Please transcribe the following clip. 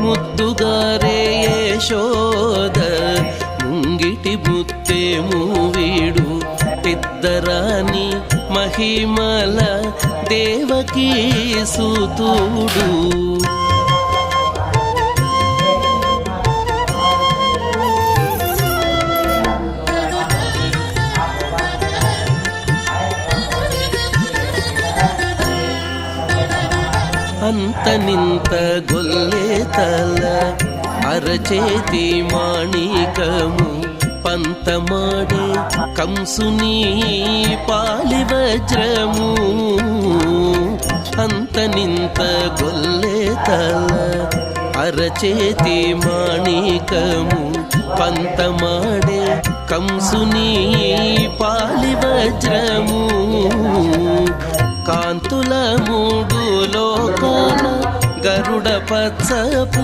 ముద్దుగారే యశోద ముంగిటి ముత్తేము వీడు పెద్దరాని మహిమల దేవకీ సుతుడు. అంతనింత గొల్లే తల అరచేతి మాణికము పంతమాడే కంసుని పాలి వజ్రము. అంతనింత గొల్లే తల అరచేతి మాణికము పంతమాడే కంసుని పాలి వజ్రము. కాంతుల మూడు లోకాల గరుడ పచ్చపు